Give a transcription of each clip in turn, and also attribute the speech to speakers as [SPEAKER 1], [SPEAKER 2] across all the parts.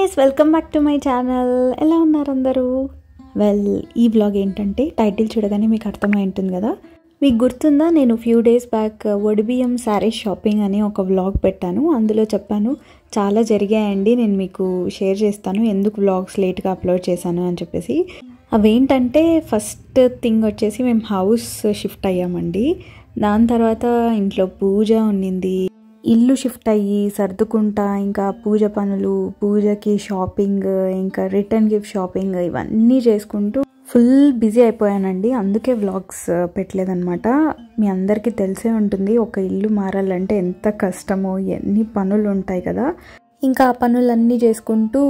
[SPEAKER 1] Guys, welcome back to my channel. ఎలా ఉన్నారు అందరూ? ఈ వ్లాగ్ ఏంటంటే టైటిల్ చూడగానే మీకు అర్థమై ఉంటుంది కదా. మీకు గుర్తుందా, నేను ఫ్యూ డేస్ బ్యాక్ ఒడిబియ్యం శారీస్ షాపింగ్ అని ఒక వ్లాగ్ పెట్టాను. అందులో చెప్పాను చాలా జరిగాయండి, నేను మీకు షేర్ చేస్తాను ఎందుకు వ్లాగ్స్ లేట్గా అప్లోడ్ చేశాను అని చెప్పేసి. అవేంటంటే ఫస్ట్ థింగ్ వచ్చేసి మేము హౌస్ షిఫ్ట్ అయ్యామండి. దాని తర్వాత ఇంట్లో పూజ ఉన్నింది, ఇల్లు షిఫ్ట్ అయ్యి సర్దుకుంటా, ఇంకా పూజ పనులు, పూజకి షాపింగ్, ఇంకా రిటర్న్ గిఫ్ట్ షాపింగ్, ఇవన్నీ చేసుకుంటూ ఫుల్ బిజీ అయిపోయానండి. అందుకే వ్లాగ్స్ పెట్టలేదన్నమాట. మీ అందరికీ తెలిసే ఉంటుంది ఒక ఇల్లు మారాలంటే ఎంత కష్టమో, ఎన్ని పనులు ఉంటాయి కదా. ఇంకా ఆ పనులన్నీ చేసుకుంటూ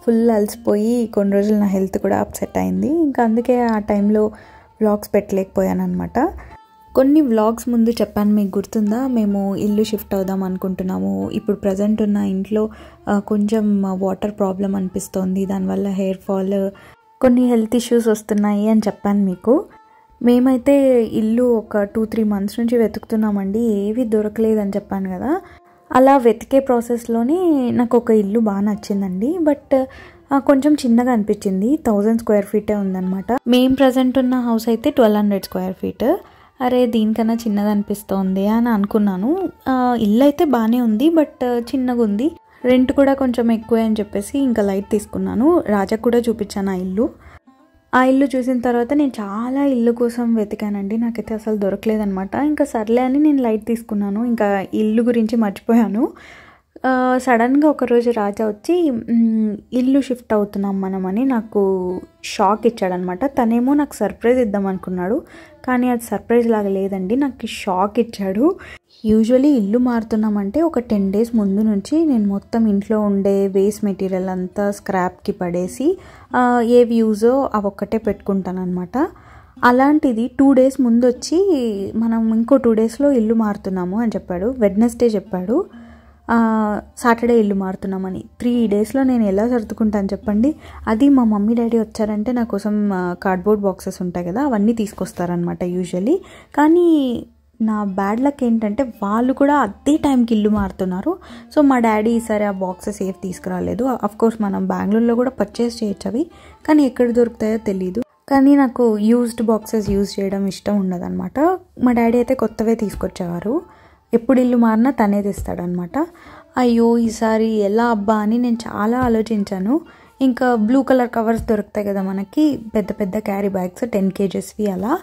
[SPEAKER 1] ఫుల్ అలసిపోయి కొన్ని రోజులు నా హెల్త్ కూడా అప్సెట్ అయింది. ఇంకా అందుకే ఆ టైంలో వ్లాగ్స్ పెట్టలేకపోయాను అనమాట. కొన్ని వ్లాగ్స్ ముందు చెప్పాను, మీకు గుర్తుందా, మేము ఇల్లు షిఫ్ట్ అవుదాం అనుకుంటున్నాము. ఇప్పుడు ప్రజెంట్ ఉన్న ఇంట్లో కొంచెం వాటర్ ప్రాబ్లం అనిపిస్తోంది, దానివల్ల హెయిర్ ఫాల్, కొన్ని హెల్త్ ఇష్యూస్ వస్తున్నాయి అని చెప్పాను మీకు. మేమైతే ఇల్లు ఒక 2-3 మంత్స్ నుంచి వెతుకుతున్నామండి, ఏవి దొరకలేదని చెప్పాను కదా. అలా వెతికే ప్రాసెస్లోనే నాకు ఒక ఇల్లు బాగా నచ్చిందండి. బట్ కొంచెం చిన్నగా అనిపించింది. 1000 స్క్వేర్ ఫీటే ఉందన్నమాట. మేము ప్రజెంట్ ఉన్న హౌస్ అయితే 1200 స్క్వేర్ ఫీట్. అరే, దీనికన్నా చిన్నగా అనిపిస్తోంది అని అనుకున్నాను. ఇల్లు అయితే బాగానే ఉంది, బట్ చిన్నగా ఉంది. రెంట్ కూడా కొంచెం ఎక్కువే అని చెప్పేసి ఇంకా లైట్ తీసుకున్నాను. రాజాకు కూడా చూపించాను ఆ ఇల్లు చూసిన తర్వాత నేను చాలా ఇల్లు కోసం వెతికానండి, నాకైతే అసలు దొరకలేదనమాట. ఇంకా సర్లే అని నేను లైట్ తీసుకున్నాను, ఇంకా ఇల్లు గురించి మర్చిపోయాను. సడన్గా ఒకరోజు రాజా వచ్చి ఇల్లు షిఫ్ట్ అవుతున్నాం మనమని నాకు షాక్ ఇచ్చాడనమాట. తనేమో నాకు సర్ప్రైజ్ ఇద్దాం అనుకున్నాడు, కానీ అది సర్ప్రైజ్ లాగా లేదండి, నాకు షాక్ ఇచ్చాడు. యూజువలీ ఇల్లు మారుతున్నామంటే ఒక 10 days ముందు నుంచి నేను మొత్తం ఇంట్లో ఉండే వేస్ట్ మెటీరియల్ అంతా స్క్రాప్కి పడేసి ఏవి యూజో అవి ఒక్కటే పెట్టుకుంటాను అనమాట. అలాంటిది 2 days ముందు వచ్చి మనం ఇంకో 2 daysలో ఇల్లు మారుతున్నాము అని చెప్పాడు. వెడ్నెస్డే చెప్పాడు, సాటర్డే ఇల్లు మారుతున్నామని. 3 daysలో నేను ఎలా సర్దుకుంటాను చెప్పండి. అది మా మమ్మీ డాడీ వచ్చారంటే నా కోసం కార్డ్బోర్డ్ బాక్సెస్ ఉంటాయి కదా, అవన్నీ తీసుకొస్తారనమాట యూజువలీ. కానీ నా బ్యాడ్ లక్ ఏంటంటే వాళ్ళు కూడా అదే టైంకి ఇల్లు మారుతున్నారు. సో మా డాడీ ఈసారి ఆ బాక్సెస్ ఏవి తీసుకురాలేదు. అఫ్కోర్స్ మనం బెంగళూరులో కూడా పర్చేస్ చేయొచ్చు అవి, కానీ ఎక్కడ దొరుకుతాయో తెలీదు. కానీ నాకు యూజ్డ్ బాక్సెస్ యూజ్ చేయడం ఇష్టం ఉండదన్నమాట. మా డాడీ అయితే కొత్తవే తీసుకొచ్చేవారు, ఎప్పుడు ఇల్లు మారినా తనే తెస్తాడనమాట. అయ్యో, ఈసారి ఎలా అబ్బా అని నేను చాలా ఆలోచించాను. ఇంకా బ్లూ కలర్ కవర్స్ దొరుకుతాయి కదా మనకి, పెద్ద పెద్ద క్యారీ బ్యాగ్స్ 10 kgsవి అలా.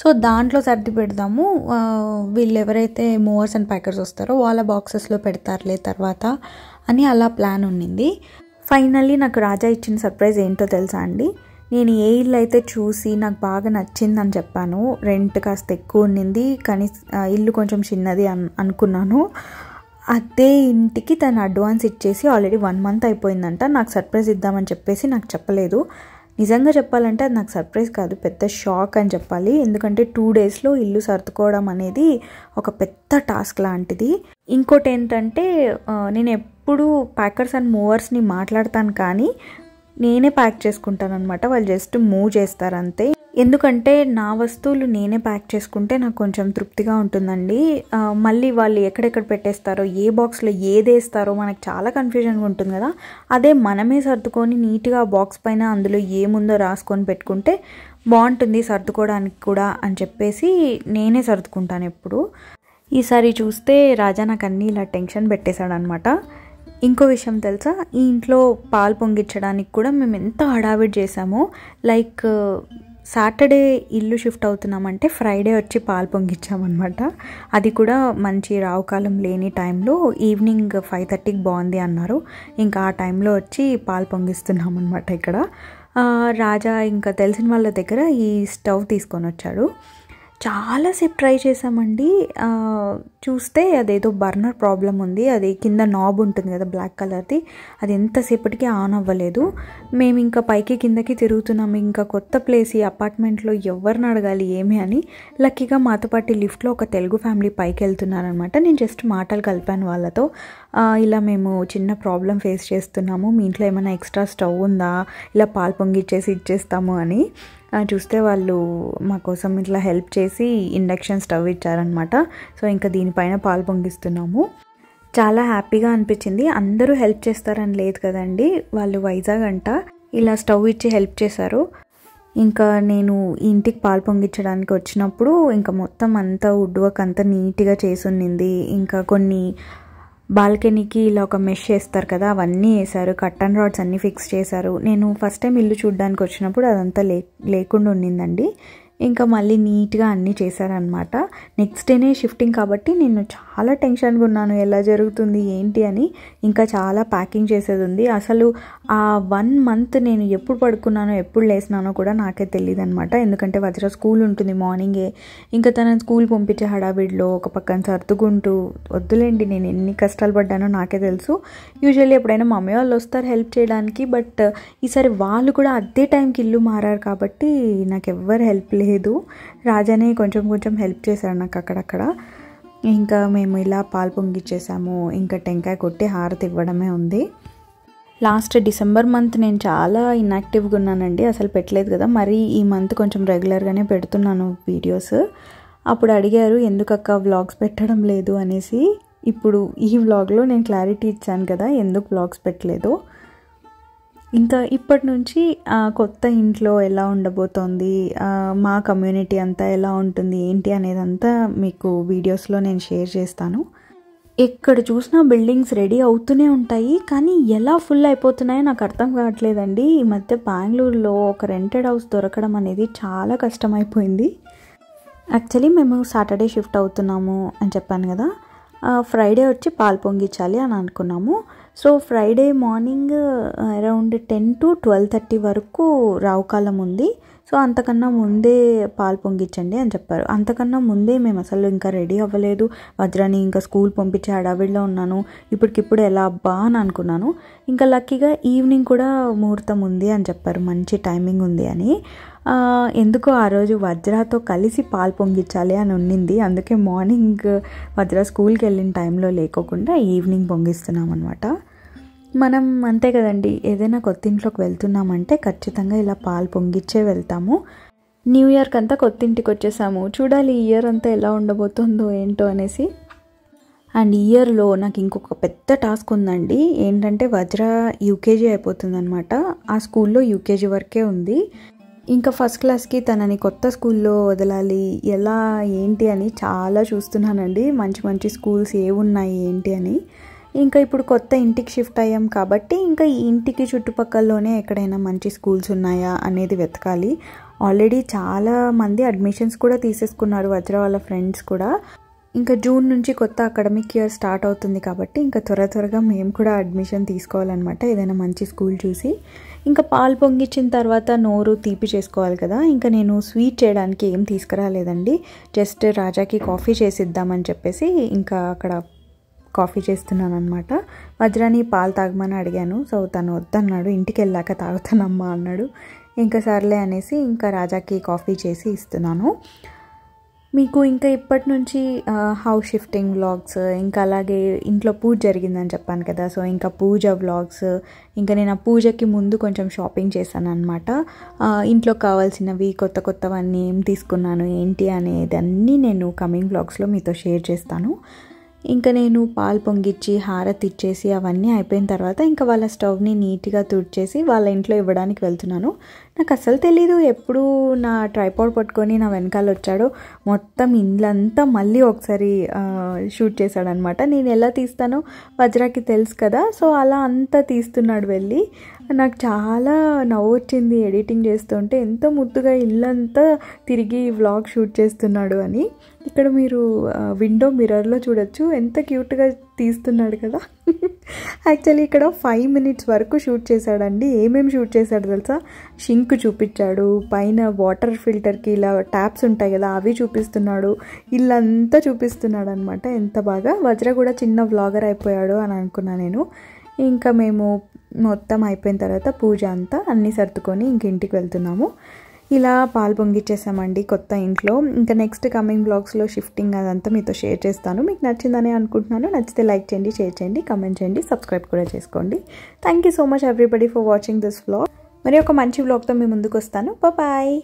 [SPEAKER 1] సో దాంట్లో సర్ది పెడదాము, వీళ్ళు ఎవరైతే మూవర్స్ అండ్ ప్యాకర్స్ వస్తారో వాళ్ళ బాక్సెస్లో పెడతారులే తర్వాత అని అలా ప్లాన్ ఉన్నింది. ఫైనల్లీ నాకు రాజా ఇచ్చిన సర్ప్రైజ్ ఏంటో తెలుసా అండి. నేను ఏ ఇల్లు అయితే చూసి నాకు బాగా నచ్చిందని చెప్పాను, రెంట్ కాస్త ఎక్కువ ఉన్నింది కానీ ఇల్లు కొంచెం చిన్నది అనుకున్నాను. అదే ఇంటికి తను అడ్వాన్స్ ఇచ్చేసి ఆల్రెడీ 1 month అయిపోయిందంట. నాకు సర్ప్రైజ్ ఇద్దామని చెప్పేసి నాకు చెప్పలేదు. నిజంగా చెప్పాలంటే అది నాకు సర్ప్రైజ్ కాదు, పెద్ద షాక్ అని చెప్పాలి. ఎందుకంటే 2 daysలో ఇల్లు సర్దుకోవడం అనేది ఒక పెద్ద టాస్క్ లాంటిది. ఇంకోటి ఏంటంటే నేను ఎప్పుడు ప్యాకర్స్ అండ్ మూవర్స్ని మాట్లాడతాను కానీ నేనే ప్యాక్ చేసుకుంటాను అనమాట. వాళ్ళు జస్ట్ మూవ్ చేస్తారు అంతే. ఎందుకంటే నా వస్తువులు నేనే ప్యాక్ చేసుకుంటే నాకు కొంచెం తృప్తిగా ఉంటుందండి. మళ్ళీ వాళ్ళు ఎక్కడెక్కడ పెట్టేస్తారో, ఏ బాక్స్లో ఏది వేస్తారో మనకు చాలా కన్ఫ్యూజన్గా ఉంటుంది కదా. అదే మనమే సర్దుకొని నీట్గా ఆ బాక్స్ పైన అందులో ఏముందో రాసుకొని పెట్టుకుంటే బాగుంటుంది సర్దుకోవడానికి కూడా అని చెప్పేసి నేనే సర్దుకుంటాను ఎప్పుడు. ఈసారి చూస్తే రాజా నాకు అన్నీ ఇలా టెన్షన్ పెట్టేశాడనమాట. ఇంకో విషయం తెలుసా, ఈ ఇంట్లో పాలు పొంగించడానికి కూడా మేము ఎంత హడావిడి చేసామో. లైక్ సాటర్డే ఇల్లు షిఫ్ట్ అవుతున్నామంటే ఫ్రైడే వచ్చి పాలు పొంగించామన్నమాట. అది కూడా మంచి రావుకాలం లేని టైంలో, ఈవినింగ్ 5:30కి బాగుంది అన్నారు. ఇంకా ఆ టైంలో వచ్చి పాలు పొంగిస్తున్నాం అనమాట ఇక్కడ. రాజా ఇంకా తెలిసిన వాళ్ళ దగ్గర ఈ స్టవ్ తీసుకొని వచ్చాడు. చాలాసేపు ట్రై చేసామండి. చూస్తే అదేదో బర్నర్ ప్రాబ్లం ఉంది, అది కింద నాబ్ ఉంటుంది కదా బ్లాక్ కలర్ది, అది ఎంతసేపటికి ఆన్ అవ్వలేదు. మేము ఇంకా పైకి కిందకి తిరుగుతున్నాము, ఇంకా కొత్త ప్లేస్, ఈ అపార్ట్మెంట్లో ఎవరిని అడగాలి ఏమి అని. లక్కీగా మాతో పాటు లిఫ్ట్లో ఒక తెలుగు ఫ్యామిలీ పైకి వెళ్తున్నారనమాట. నేను జస్ట్ మాటలు కలిపాను వాళ్ళతో, ఇలా మేము చిన్న ప్రాబ్లం ఫేస్ చేస్తున్నాము, మీ ఇంట్లో ఏమైనా ఎక్స్ట్రా స్టవ్ ఉందా, ఇలా పాలు పొంగిచ్చేసి ఇచ్చేస్తాము అని. చూస్తే వాళ్ళు మా కోసం ఇట్లా హెల్ప్ చేసి ఇండక్షన్ స్టవ్ ఇచ్చారనమాట. సో ఇంకా దీనిపైన పాలు పొంగిస్తున్నాము. చాలా హ్యాపీగా అనిపించింది. అందరూ హెల్ప్ చేస్తారని లేదు కదండి, వాళ్ళు వైజాగ్ అంట ఇలా స్టవ్ ఇచ్చి హెల్ప్ చేశారు. ఇంకా నేను ఇంటికి పాలు పొంగించడానికి వచ్చినప్పుడు ఇంకా మొత్తం అంతా వుడ్ వర్క్ అంతా నీట్గా చేసి ఉన్నింది. ఇంకా కొన్ని బాల్కనీకి ఇలా ఒక మెష్ వేస్తారు కదా, అవన్నీ వేశారు. కట్టన్ రాడ్స్ అన్నీ ఫిక్స్ చేశారు. నేను ఫస్ట్ టైం ఇల్లు చూడడానికి వచ్చినప్పుడు అదంతా లేకుండా ఉన్నిందండి. ఇంకా మళ్ళీ నీట్గా అన్నీ చేశారనమాట. నెక్స్ట్ డేనే షిఫ్టింగ్ కాబట్టి నేను చాలా టెన్షన్గా ఉన్నాను, ఎలా జరుగుతుంది ఏంటి అని. ఇంకా చాలా ప్యాకింగ్ చేసేది ఉంది. అసలు ఆ 1 మంత్ నేను ఎప్పుడు పడుకున్నానో ఎప్పుడు లేసినానో కూడా నాకే తెలియదు అనమాట. ఎందుకంటే వజ్ర స్కూల్ ఉంటుంది మార్నింగే. ఇంకా తనని స్కూల్ పంపించే హడావిడిలో ఒక పక్కన సర్దుకుంటూ, వద్దులేండి నేను ఎన్ని కష్టాలు పడ్డానో నాకే తెలుసు. యూజువల్లీ ఎప్పుడైనా మమ్మీ వాళ్ళు వస్తారు హెల్ప్ చేయడానికి, బట్ ఈసారి వాళ్ళు కూడా అదే టైంకి ఇల్లు మారారు కాబట్టి నాకు ఎవ్వరు హెల్ప్ లేదు. రాజానే కొంచెం హెల్ప్ చేశాడు నాకు అక్కడక్కడ. ఇంకా మేము ఇలా పాలు పొంగిచ్చేసాము. ఇంకా టెంకాయ కొట్టి హారతి ఇవ్వడమే ఉంది. లాస్ట్ డిసెంబర్ మంత్ నేను చాలా ఇన్యాక్టివ్గా ఉన్నానండి, అసలు పెట్టలేదు కదా. మరి ఈ మంత్ కొంచెం రెగ్యులర్గానే పెడుతున్నాను వీడియోస్. అప్పుడు అడిగారు ఎందుకక్క వ్లాగ్స్ పెట్టడం లేదు అనేసి. ఇప్పుడు ఈ వ్లాగ్లో నేను క్లారిటీ ఇచ్చాను కదా ఎందుకు వ్లాగ్స్ పెట్టలేదు. ఇంకా ఇప్పటి నుంచి కొత్త ఇంట్లో ఎలా ఉండబోతోంది, మా కమ్యూనిటీ అంతా ఎలా ఉంటుంది ఏంటి అనేదంతా మీకు వీడియోస్లో నేను షేర్ చేస్తాను. ఎక్కడ చూసినా బిల్డింగ్స్ రెడీ అవుతూనే ఉంటాయి, కానీ ఎలా ఫుల్ అయిపోతున్నాయో నాకు అర్థం కావట్లేదండి. ఈ మధ్య బెంగళూరులో ఒక రెంటెడ్ హౌస్ దొరకడం అనేది చాలా కష్టమైపోయింది. యాక్చువల్లీ మేము సాటర్డే షిఫ్ట్ అవుతున్నాము అని చెప్పాను కదా, ఫ్రైడే వచ్చి పాలు పొంగించాలి అని అనుకున్నాము. So Friday morning around 10 to 12:30 వరకు రావుకాలం ఉంది. సో అంతకన్నా ముందే పాలు పొంగించండి అని చెప్పారు. అంతకన్నా ముందే మేము అసలు ఇంకా రెడీ అవ్వలేదు. వజ్రాని ఇంకా స్కూల్ పంపించే హడావిడిలో ఉన్నాను. ఇప్పటికిప్పుడు ఎలా అబ్బా అని అనుకున్నాను. ఇంకా లక్కీగా ఈవినింగ్ కూడా ముహూర్తం ఉంది అని చెప్పారు, మంచి టైమింగ్ ఉంది అని. ఎందుకో ఆ రోజు వజ్రాతో కలిసి పాలు పొంగించాలి అని ఉన్నింది. అందుకే మార్నింగ్ వజ్ర స్కూల్కి వెళ్ళిన టైంలో లేకోకుండా ఈవినింగ్ పొంగిస్తున్నాం అనమాట. మనం అంతే కదండి, ఏదైనా కొత్త ఇంట్లోకి వెళ్తున్నామంటే ఖచ్చితంగా ఇలా పాలు పొంగిచ్చే వెళ్తాము. న్యూ ఇయర్కి అంతా కొత్త ఇంటికి వచ్చేసాము, చూడాలి ఈ ఇయర్ అంతా ఎలా ఉండబోతుందో ఏంటో అనేసి. అండ్ ఈ ఇయర్లో నాకు ఇంకొక పెద్ద టాస్క్ ఉందండి. ఏంటంటే వజ్ర యూకేజీ అయిపోతుంది అనమాట. ఆ స్కూల్లో యూకేజీ వరకే ఉంది. ఇంకా ఫస్ట్ క్లాస్కి తనని కొత్త స్కూల్లో వదలాలి, ఎలా ఏంటి అని చాలా చూస్తున్నానండి. మంచి మంచి స్కూల్స్ ఏమున్నాయి ఏంటి అని. ఇంకా ఇప్పుడు కొత్త ఇంటికి షిఫ్ట్ అయ్యాం కాబట్టి ఇంకా ఈ ఇంటికి చుట్టుపక్కలలోనే ఎక్కడైనా మంచి స్కూల్స్ ఉన్నాయా అనేది వెతకాలి. ఆల్రెడీ చాలా మంది అడ్మిషన్స్ కూడా తీసేసుకున్నారు వజ్ర వాళ్ళ ఫ్రెండ్స్ కూడా. ఇంకా జూన్ నుంచి కొత్త అకాడమిక్ ఇయర్ స్టార్ట్ అవుతుంది కాబట్టి ఇంకా త్వరగా మేము కూడా అడ్మిషన్ తీసుకోవాలన్నమాట, ఏదైనా మంచి స్కూల్ చూసి. ఇంకా పాలు పొంగిచ్చిన తర్వాత నోరు తీపి చేసుకోవాలి కదా. ఇంకా నేను స్వీట్ చేయడానికి ఏం తీసుకురాలేదండి, జస్ట్ రాజాకి కాఫీ చేసిద్దామని చెప్పేసి ఇంకా అక్కడ కాఫీ చేస్తున్నాను అనమాట. వజ్రాని పాలు తాగమని అడిగాను. సో తను వద్దన్నాడు, ఇంటికి వెళ్ళాక తాగుతానమ్మా అన్నాడు. ఇంకా సర్లే అనేసి ఇంకా రాజాకి కాఫీ చేసి ఇస్తున్నాను. మీకు ఇంకా ఇప్పటి నుంచి హౌస్ షిఫ్టింగ్ వ్లాగ్స్, ఇంకా అలాగే ఇంట్లో పూజ జరిగిందని చెప్పాను కదా, సో ఇంకా పూజ వ్లాగ్స్, ఇంకా నేను ఆ పూజకి ముందు కొంచెం షాపింగ్ చేశాను అనమాట. ఇంట్లో కావాల్సినవి కొత్తవన్నీ ఏం తీసుకున్నాను ఏంటి అనేది అన్నీ నేను కమింగ్ వ్లాగ్స్లో మీతో షేర్ చేస్తాను. ఇంకా నేను పాలు పొంగిచ్చి హారతి ఇచ్చేసి అవన్నీ అయిపోయిన తర్వాత ఇంకా వాళ్ళ స్టవ్ని నీట్గా తుడిచేసి వాళ్ళ ఇంట్లో ఇవ్వడానికి వెళ్తున్నాను. నాకు అసలు తెలీదు, ఎప్పుడు నా ట్రైపాడ్ పట్టుకొని నా వెనకాల వచ్చాడో మొత్తం ఇల్లంతా మళ్ళీ ఒకసారి షూట్ చేశాడనమాట. నేను ఎలా తీస్తానో వజ్రాకి తెలుసు కదా, సో అలా అంతా తీస్తున్నాడు వెళ్ళి. నాకు చాలా నవ్వు వచ్చింది ఎడిటింగ్ చేస్తుంటే, ఎంతో ముద్దుగా ఇల్లంతా తిరిగి వ్లాగ్ షూట్ చేస్తున్నాడు అని. ఇక్కడ మీరు విండో మిర్రర్లో చూడొచ్చు ఎంత క్యూట్గా తీస్తున్నాడు కదా. యాక్చువల్లీ ఇక్కడ 5 minutes వరకు షూట్ చేశాడండి. ఏమేమి షూట్ చేశాడు తెలుసా, షింక్ చూపించాడు, పైన వాటర్ ఫిల్టర్కి ఇలా ట్యాప్స్ ఉంటాయి కదా అవి చూపిస్తున్నాడు, ఇల్లంతా చూపిస్తున్నాడు అనమాట. ఎంత బాగా వజ్ర కూడా చిన్న వ్లాగర్ అయిపోయాడు అని అనుకున్నా నేను. ఇంకా మేము మొత్తం అయిపోయిన తర్వాత పూజ అంతా అన్నీ సర్దుకొని ఇంక ఇంటికి వెళ్తున్నాము. ఇలా పాలు పొంగిచ్చేసామండి కొత్త ఇంట్లో. ఇంకా నెక్స్ట్ కమింగ్ బ్లాగ్స్లో షిఫ్టింగ్ అదంతా మీతో షేర్ చేస్తాను. మీకు నచ్చిందని అనుకుంటున్నాను. నచ్చితే లైక్ చేయండి, షేర్ చేయండి, కమెంట్ చేయండి, సబ్స్క్రైబ్ కూడా చేసుకోండి. Thank you so much everybody for watching this vlog. మరి ఒక మంచి వ్లాగ్తో మీ ముందుకు వస్తాను. బాయ్.